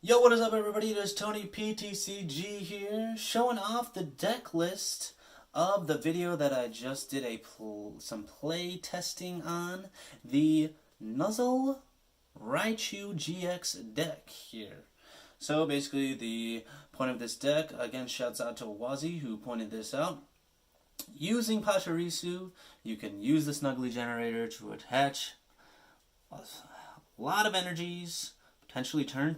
Yo, what is up everybody? It is Tony PTCG here, showing off the deck list of the video that I just did some play testing on, the Nuzzle Raichu-GX deck here. So basically the point of this deck, again shouts out to Wazi who pointed this out. Using Pachirisu, you can use the Snuggly generator to attach a lot of energies, potentially turn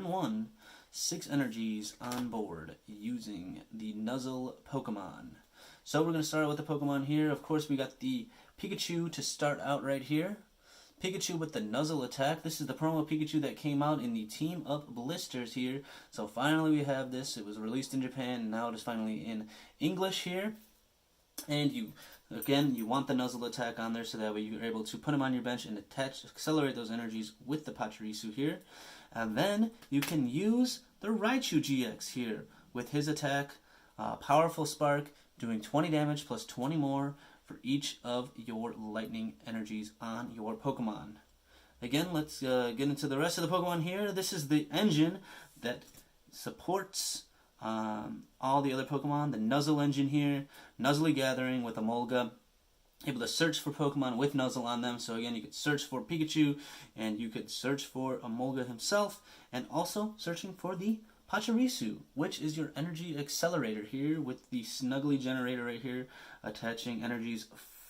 1, 6 energies on board using the Nuzzle Pokemon. So we're going to start with the Pokemon here. Of course, we got the Pikachu to start out right here. Pikachu with the Nuzzle attack. This is the promo Pikachu that came out in the Team Up Blisters here. So finally we have this. It was released in Japan, and now it is finally in English here. And you want the Nuzzle attack on there so that way you're able to put him on your bench and accelerate those energies with the Pachirisu here. And then you can use the Raichu-GX here with his attack, Powerful Spark, doing 20 damage plus 20 more for each of your lightning energies on your Pokemon. Again, let's get into the rest of the Pokemon here. This is the engine that supports all the other Pokemon. The Nuzzle engine here, Nuzzly Gathering with Emolga, able to search for Pokemon with Nuzzle on them. So again, you could search for Pikachu, and you could search for Emolga himself, and also searching for the Pachirisu, which is your energy accelerator here with the Snuggly generator right here, attaching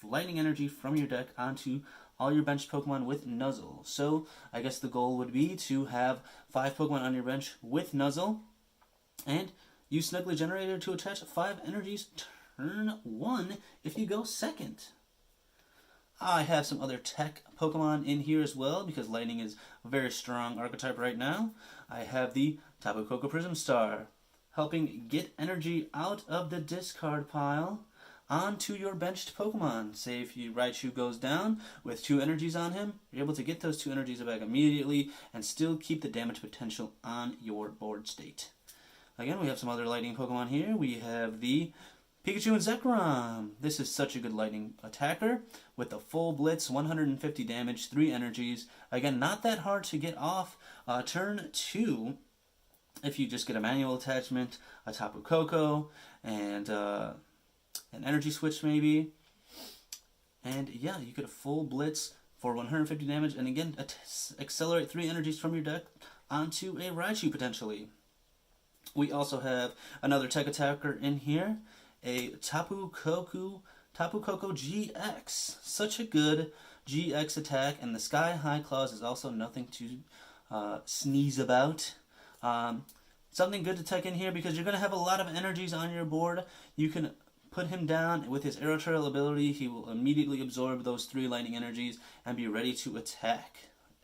lightning energy from your deck onto all your benched Pokemon with Nuzzle. So I guess the goal would be to have 5 Pokemon on your bench with Nuzzle, and use Snuggly generator to attach 5 energies turn 1 if you go second. I have some other tech Pokemon in here as well, because Lightning is a very strong archetype right now. I have the Tapu Koko Prism Star, helping get energy out of the discard pile onto your benched Pokemon. Say if your Raichu goes down with 2 energies on him, you're able to get those 2 energies back immediately and still keep the damage potential on your board state. Again, we have some other lightning Pokemon here. We have the Pikachu and Zekrom. This is such a good lightning attacker with the full blitz, 150 damage, 3 energies. Again, not that hard to get off turn 2 if you just get a manual attachment, a Tapu Koko, and an energy switch maybe. And yeah, you get a full blitz for 150 damage, and again, accelerate 3 energies from your deck onto a Raichu potentially. We also have another tech attacker in here, a Tapu Koko GX. Such a good GX attack, and the Sky High Claws is also nothing to sneeze about. Something good to tech in here because you're going to have a lot of energies on your board. You can put him down with his Aero Trail ability. He will immediately absorb those 3 lightning energies and be ready to attack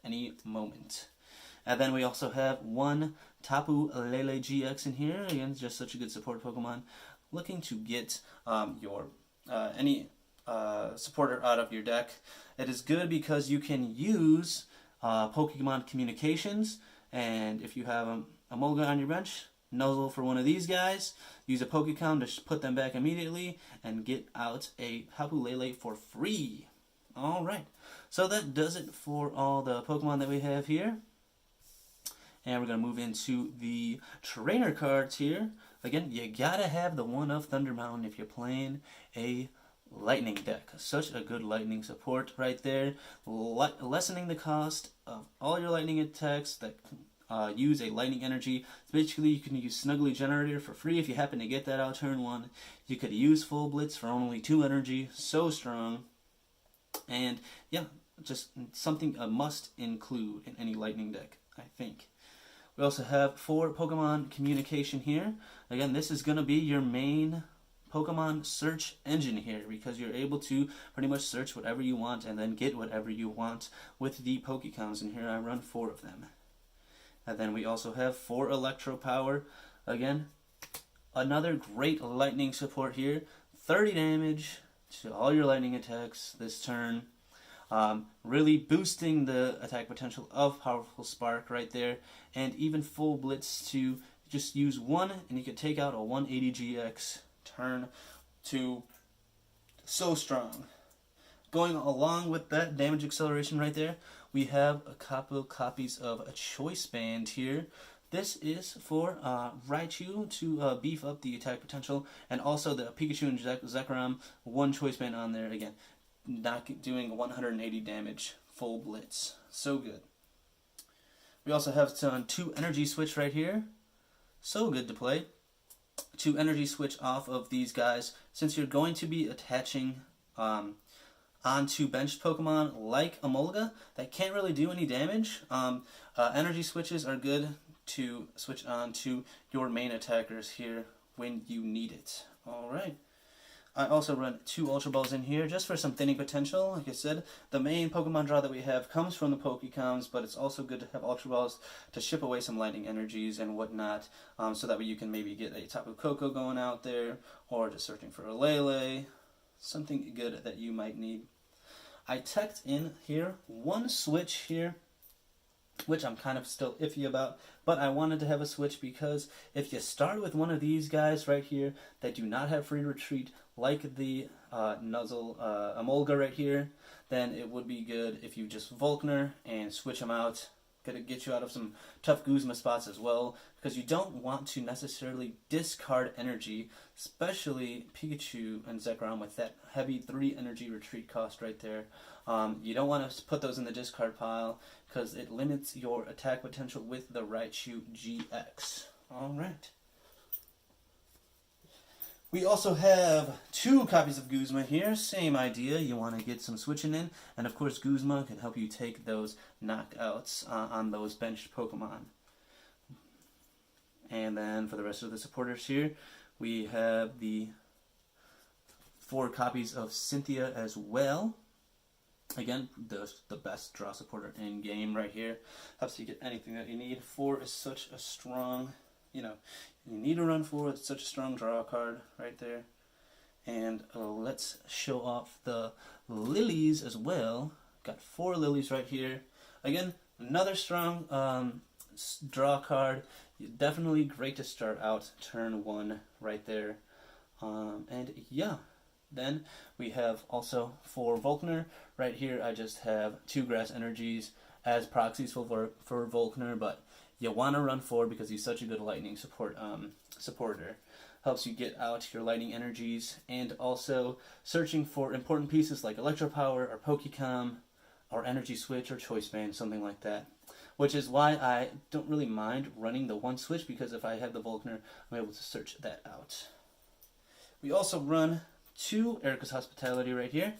any moment. And then we also have one Tapu Lele GX in here. Again, just such a good support Pokemon. Looking to get any supporter out of your deck. It is good because you can use Pokemon Communications, and if you have a Emolga on your bench, Nuzzle for one of these guys, use a Pokecom to put them back immediately and get out a Tapu Lele for free. Alright, so that does it for all the Pokemon that we have here. And we're going to move into the trainer cards here. Again, you gotta have the one of Thunder Mountain if you're playing a lightning deck. Such a good lightning support right there. Lessening the cost of all your lightning attacks that use a lightning energy. Basically, you can use Snuggly Generator for free if you happen to get that out turn 1. You could use Full Blitz for only 2 energy. So strong. And yeah, just something a must include in any lightning deck, I think. We also have 4 Pokemon Communication here. Again, this is going to be your main Pokemon search engine here, because you're able to pretty much search whatever you want and then get whatever you want with the Pokecoms. And here I run 4 of them. And then we also have 4 Electro Power. Again, another great lightning support here. 30 damage to all your lightning attacks this turn. Really boosting the attack potential of Powerful Spark right there, and even Full Blitz to just use 1 and you can take out a 180 GX turn 2. So strong. Going along with that damage acceleration right there, we have a couple copies of a Choice Band here. This is for Raichu to beef up the attack potential, and also the Pikachu and Zekrom, one choice band on there, again, not doing 180 damage, full blitz. So good. We also have two energy switch right here. So good to play. To energy switch off of these guys, since you're going to be attaching onto benched Pokemon like Emolga that can't really do any damage. Energy switches are good to switch on to your main attackers here when you need it. Alright. I also run 2 Ultra Balls in here just for some thinning potential. Like I said, the main Pokemon draw that we have comes from the Pokecoms, but it's also good to have Ultra Balls to ship away some lightning energies and whatnot, so that way you can maybe get a Tapu Koko going out there, or just searching for a Lele, something good that you might need. I teched in here one switch here, which I'm kind of still iffy about, but I wanted to have a switch because if you start with one of these guys right here that do not have free retreat, like the Nuzzle Emolga right here, then it would be good if you just Volkner and switch them out. Gonna get you out of some tough Guzma spots as well, because you don't want to necessarily discard energy, especially Pikachu and Zekrom with that heavy 3 energy retreat cost right there. You don't want to put those in the discard pile because it limits your attack potential with the Raichu-GX. Alright. We also have 2 copies of Guzma here. Same idea. You want to get some switching in. And of course, Guzma can help you take those knockouts on those benched Pokemon. And then for the rest of the supporters here, we have the 4 copies of Cynthia as well. Again, the best draw supporter in game right here. Helps you get anything that you need. 4 is such a strong, you need to run 4. It's such a strong draw card right there. And let's show off the lilies as well. Got 4 lilies right here. Again, another strong draw card. Definitely great to start out turn 1 right there. And yeah. Then we have also for Volkner right here. I just have 2 grass energies as proxies for Volkner, but you want to run 4 because he's such a good lightning supporter. Helps you get out your lightning energies, and also searching for important pieces like Electro Power or Pokecom or Energy Switch or Choice Band, something like that. Which is why I don't really mind running the 1 switch, because if I have the Volkner, I'm able to search that out. We also run 2 Erica's Hospitality right here,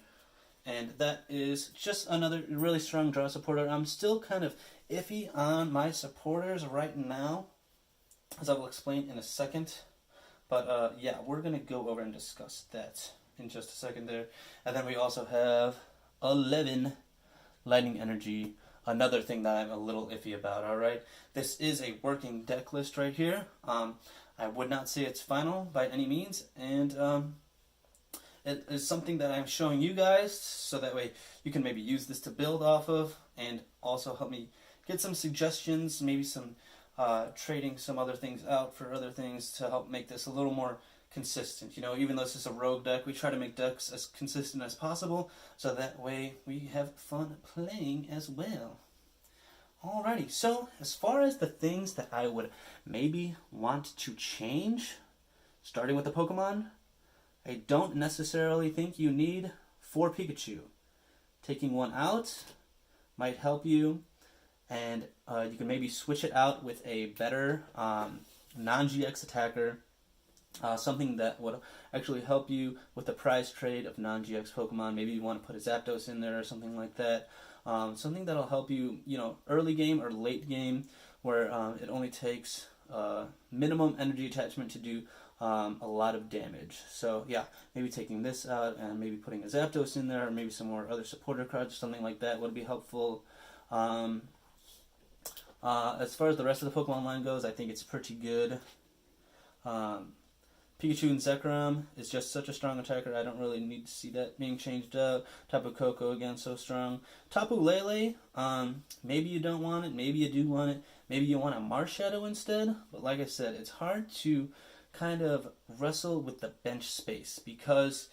and that is just another really strong draw supporter. I'm still kind of iffy on my supporters right now, as I will explain in a second, but yeah, we're going to go over and discuss that in just a second there. And then we also have 11 Lightning Energy, another thing that I'm a little iffy about. Alright, this is a working deck list right here. I would not say it's final by any means, and it is something that I'm showing you guys, so that way you can maybe use this to build off of, and also help me get some suggestions, maybe some trading some other things out for other things to help make this a little more consistent. Even though this is a rogue deck, we try to make decks as consistent as possible, so that way we have fun playing as well. Alrighty, so as far as the things that I would maybe want to change, starting with the Pokemon, I don't necessarily think you need 4 Pikachu. Taking 1 out might help you, and you can maybe switch it out with a better non-GX attacker, something that would actually help you with the prize trade of non-GX Pokemon. Maybe you want to put a Zapdos in there or something like that. Something that'll help you, early game or late game, where it only takes minimum energy attachment to do a lot of damage. So yeah, maybe taking this out and maybe putting a Zapdos in there, or maybe some more other supporter cards or something like that would be helpful. As far as the rest of the Pokemon line goes, I think it's pretty good. Pikachu and Zekrom is just such a strong attacker. I don't really need to see that being changed up. Tapu Koko, again, so strong. Tapu Lele, maybe you don't want it, maybe you do want it. Maybe you want a Marshadow instead. But like I said, it's hard to kind of wrestle with the bench space, because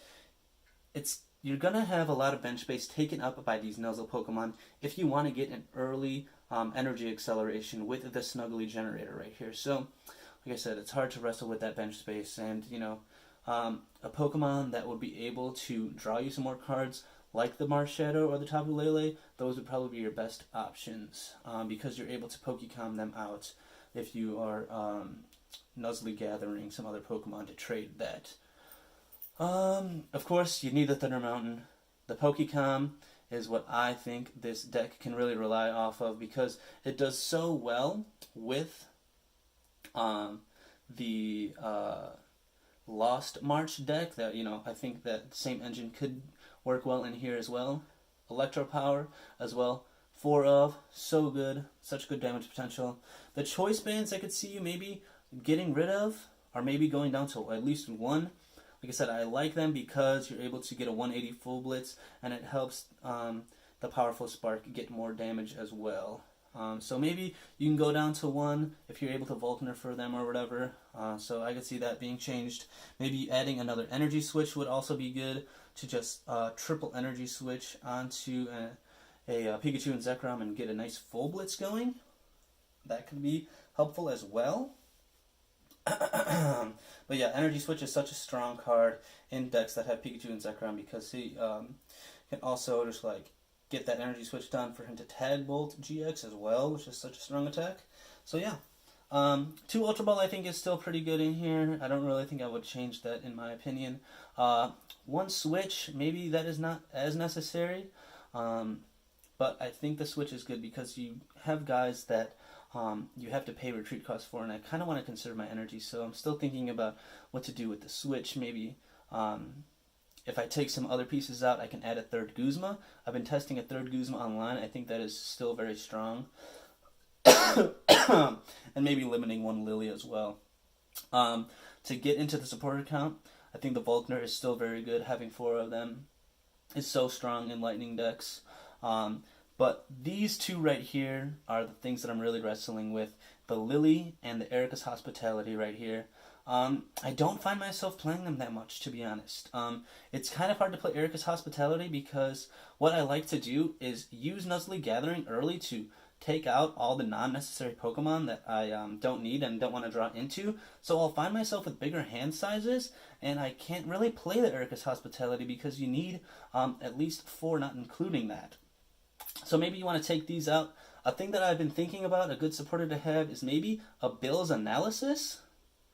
you're going to have a lot of bench space taken up by these Nuzzle Pokemon if you want to get an early energy acceleration with the Snuggly generator right here. So, like I said, it's hard to wrestle with that bench space, and a Pokemon that would be able to draw you some more cards, like the Marshadow or the Tapu Lele, those would probably be your best options, because you're able to Pokecom them out if you are Nuzzly gathering some other Pokemon to trade that. Of course, you need the Thunder Mountain. The Pokecom is what I think this deck can really rely off of, because it does so well with the Lost March deck that, I think that same engine could work well in here as well. Electro Power as well. 4 of, so good, such good damage potential. The choice bands I could see you maybe getting rid of, or maybe going down to at least 1. Like I said, I like them because you're able to get a 180 full blitz, and it helps the powerful Spark get more damage as well. So maybe you can go down to 1 if you're able to Volkner for them or whatever. So I could see that being changed. Maybe adding another energy switch would also be good, to just triple energy switch onto a Pikachu and Zekrom and get a nice full blitz going. That could be helpful as well. But yeah, Energy Switch is such a strong card in decks that have Pikachu and Zekrom, because he can also just get that Energy Switch done for him to tag Bolt GX as well, which is such a strong attack. So yeah, 2 Ultra Ball I think is still pretty good in here. I don't really think I would change that in my opinion. 1 Switch, maybe that is not as necessary, but I think the Switch is good because you have guys that you have to pay retreat costs for, and I kind of want to conserve my energy, so I'm still thinking about what to do with the Switch. Maybe if I take some other pieces out, I can add a 3rd Guzma. I've been testing a 3rd Guzma online. I think that is still very strong. And maybe limiting 1 Lily as well. To get into the supporter count, I think the Volkner is still very good. Having 4 of them is so strong in Lightning decks. But these 2 right here are the things that I'm really wrestling with. The Lily and the Erica's Hospitality right here. I don't find myself playing them that much, to be honest. It's kind of hard to play Erica's Hospitality because what I like to do is use Nuzzly Gathering early to take out all the non-necessary Pokemon that I don't need and don't want to draw into. So I'll find myself with bigger hand sizes, and I can't really play the Erica's Hospitality because you need at least 4, not including that. So maybe you want to take these out. A thing that I've been thinking about, a good supporter to have, is maybe a Bill's Analysis.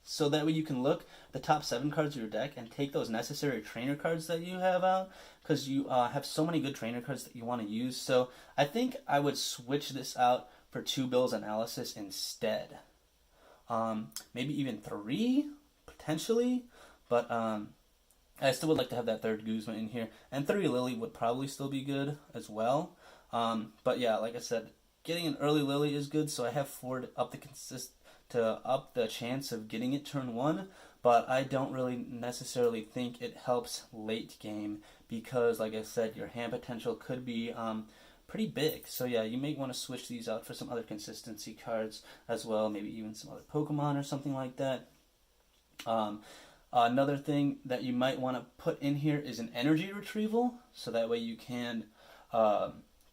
So that way you can look at the top 7 cards of your deck and take those necessary trainer cards that you have out, because you have so many good trainer cards that you want to use. So I think I would switch this out for 2 Bill's Analysis instead. Maybe even 3, potentially. But I still would like to have that 3rd Guzma in here. And 3 Lily would probably still be good as well. But yeah, like I said, getting an early Lily is good, so I have 4 to up the chance of getting it turn 1, but I don't really necessarily think it helps late game because, like I said, your hand potential could be pretty big. So yeah, you may want to switch these out for some other consistency cards as well, maybe even some other Pokemon or something like that. Another thing that you might want to put in here is an energy retrieval, so that way you can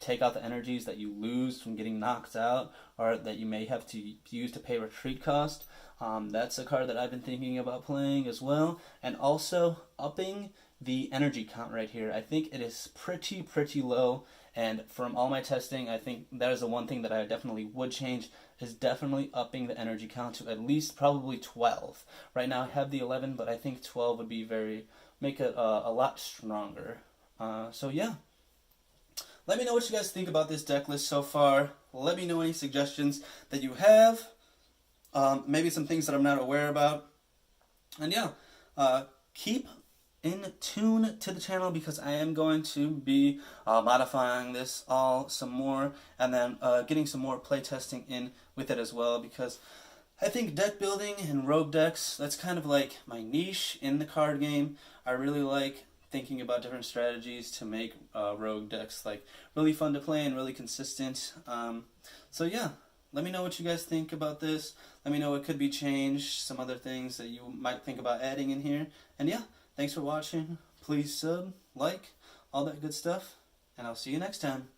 take out the energies that you lose from getting knocked out, or that you may have to use to pay retreat cost. That's a card that I've been thinking about playing as well. And also upping the energy count right here. I think it is pretty low, and from all my testing, I think that is the one thing that I definitely would change, is definitely upping the energy count to at least probably 12. Right now I have the 11, but I think 12 would be make it a lot stronger. So yeah. Let me know what you guys think about this deck list so far. Let me know any suggestions that you have. Maybe some things that I'm not aware about. And yeah, keep in tune to the channel because I am going to be modifying this all some more, and then getting some more playtesting in with it as well, because I think deck building and rogue decks, that's kind of like my niche in the card game. I really like thinking about different strategies to make rogue decks really fun to play and really consistent. So yeah, let me know what you guys think about this. Let me know what could be changed, some other things that you might think about adding in here. And yeah, thanks for watching. Please sub, like, all that good stuff, and I'll see you next time.